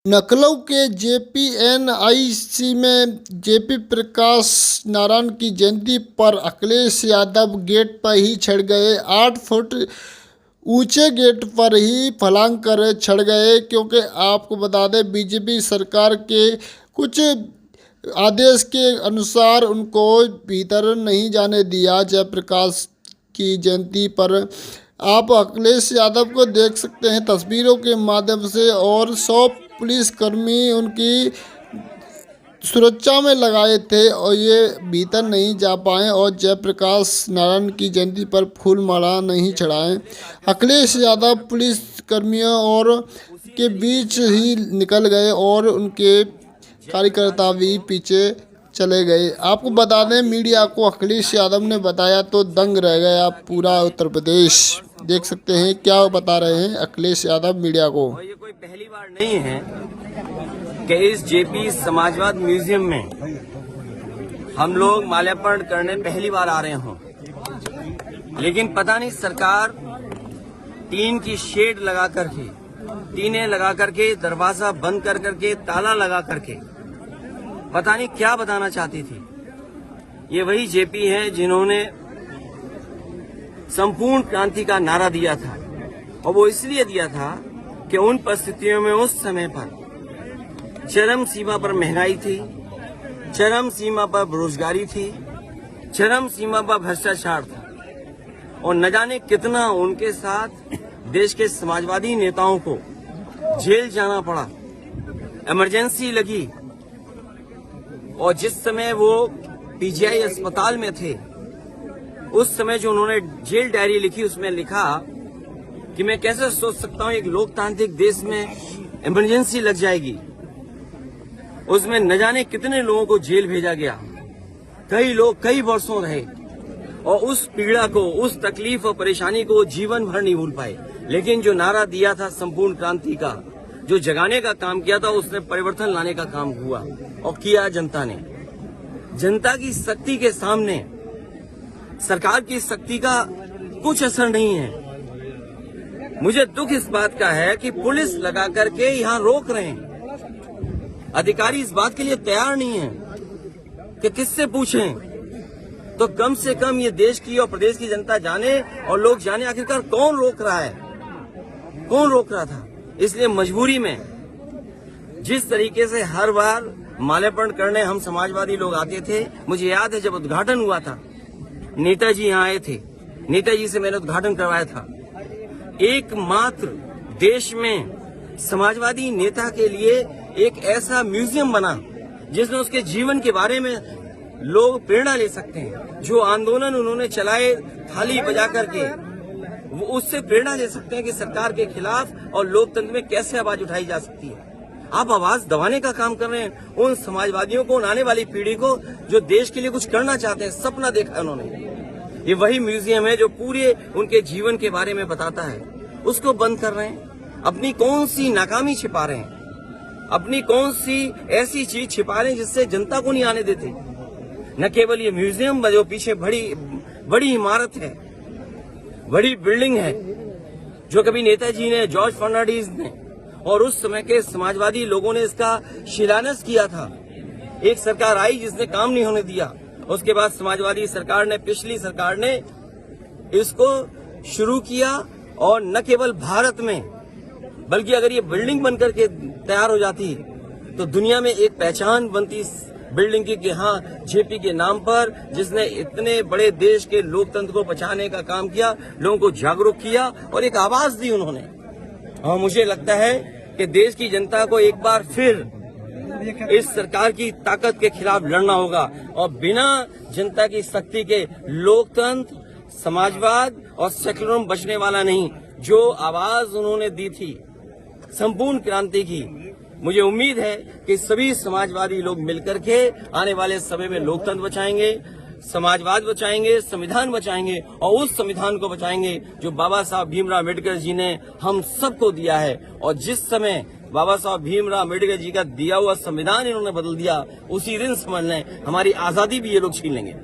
लखनऊ के जेपीएनआईसी में जेपी प्रकाश नारायण की जयंती पर अखिलेश यादव गेट पर ही चढ़ गए। 8 फुट ऊंचे गेट पर ही फलांग कर चढ़ गए, क्योंकि आपको बता दें बीजेपी सरकार के कुछ आदेश के अनुसार उनको भीतर नहीं जाने दिया। जयप्रकाश की जयंती पर आप अखिलेश यादव को देख सकते हैं तस्वीरों के माध्यम से, और 100 पुलिसकर्मी उनकी सुरक्षा में लगाए थे और ये भीतर नहीं जा पाए और जयप्रकाश नारायण की जयंती पर फूल माला नहीं चढ़ाएं। अखिलेश यादव पुलिसकर्मियों और के बीच ही निकल गए और उनके कार्यकर्ता भी पीछे चले गए। आपको बता दें मीडिया को अखिलेश यादव ने बताया तो दंग रह गया पूरा उत्तर प्रदेश। देख सकते हैं क्या बता रहे हैं अखिलेश यादव मीडिया को। ये कोई पहली बार नहीं है कि इस जेपी समाजवाद म्यूजियम में हम लोग माल्यार्पण करने पहली बार आ रहे हों, लेकिन पता नहीं सरकार टीन की शेड लगा करके, टीनें लगा करके, दरवाजा बंद कर करके, ताला लगा करके पता नहीं क्या बताना चाहती थी। ये वही जेपी है जिन्होंने संपूर्ण क्रांति का नारा दिया था, और वो इसलिए दिया था कि उन परिस्थितियों में उस समय पर चरम सीमा पर महंगाई थी, चरम सीमा पर बेरोजगारी थी, चरम सीमा पर भ्रष्टाचार था, और न जाने कितना उनके साथ देश के समाजवादी नेताओं को जेल जाना पड़ा, इमरजेंसी लगी। और जिस समय वो पीजीआई अस्पताल में थे, उस समय जो उन्होंने जेल डायरी लिखी, उसमें लिखा कि मैं कैसे सोच सकता हूं एक लोकतांत्रिक देश में इमरजेंसी लग जाएगी। उसमें न जाने कितने लोगों को जेल भेजा गया, कई लोग कई वर्षों रहे और उस पीड़ा को, उस तकलीफ और परेशानी को जीवन भर नहीं भूल पाए। लेकिन जो नारा दिया था संपूर्ण क्रांति का, जो जगाने का काम किया था, उसने परिवर्तन लाने का काम हुआ और किया जनता ने। जनता की शक्ति के सामने सरकार की शक्ति का कुछ असर नहीं है। मुझे दुख इस बात का है कि पुलिस लगा करके यहाँ रोक रहे हैं, अधिकारी इस बात के लिए तैयार नहीं है कि किससे पूछें। तो कम से कम ये देश की और प्रदेश की जनता जाने और लोग जाने आखिरकार कौन रोक रहा है, कौन रोक रहा था। इसलिए मजबूरी में जिस तरीके से हर बार माल्यार्पण करने हम समाजवादी लोग आते थे, मुझे याद है जब उद्घाटन हुआ था, नेताजी यहाँ आए थे, नेताजी से मैंने उद्घाटन करवाया था। एकमात्र देश में समाजवादी नेता के लिए एक ऐसा म्यूजियम बना जिसमें उसके जीवन के बारे में लोग प्रेरणा ले सकते हैं। जो आंदोलन उन्होंने चलाए थाली बजा करके, वो उससे प्रेरणा ले सकते हैं कि सरकार के खिलाफ और लोकतंत्र में कैसे आवाज उठाई जा सकती है। आप आवाज दबाने का काम कर रहे हैं उन समाजवादियों को, उन आने वाली पीढ़ी को जो देश के लिए कुछ करना चाहते हैं, सपना देखा उन्होंने। ये वही म्यूजियम है जो पूरे उनके जीवन के बारे में बताता है, उसको बंद कर रहे हैं। अपनी कौन सी नाकामी छिपा रहे हैं, अपनी कौन सी ऐसी चीज छिपा रहे हैं जिससे जनता को नहीं आने देते। न केवल ये म्यूजियम, जो पीछे बड़ी इमारत है, बड़ी बिल्डिंग है, जो कभी नेताजी ने, जॉर्ज फर्नांडिस ने और उस समय के समाजवादी लोगों ने इसका शिलान्यास किया था। एक सरकार आई जिसने काम नहीं होने दिया, उसके बाद समाजवादी सरकार ने, पिछली सरकार ने इसको शुरू किया, और न केवल भारत में बल्कि अगर ये बिल्डिंग बनकर के तैयार हो जाती तो दुनिया में एक पहचान बनती बिल्डिंग की कि हाँ, जेपी के नाम पर, जिसने इतने बड़े देश के लोकतंत्र को बचाने का काम किया, लोगों को जागरूक किया और एक आवाज दी उन्होंने। और मुझे लगता है कि देश की जनता को एक बार फिर इस सरकार की ताकत के खिलाफ लड़ना होगा, और बिना जनता की शक्ति के लोकतंत्र, समाजवाद और सेक्युलरिज्म बचने वाला नहीं। जो आवाज उन्होंने दी थी संपूर्ण क्रांति की, मुझे उम्मीद है कि सभी समाजवादी लोग मिलकर के आने वाले समय में लोकतंत्र बचाएंगे, समाजवाद बचाएंगे, संविधान बचाएंगे, और उस संविधान को बचाएंगे जो बाबा साहब भीमराव अम्बेडकर जी ने हम सबको दिया है। और जिस समय बाबा साहब भीमराव अम्बेडकर जी का दिया हुआ संविधान इन्होंने बदल दिया, उसी दिन समझ लें हमारी आजादी भी ये लोग छीन लेंगे।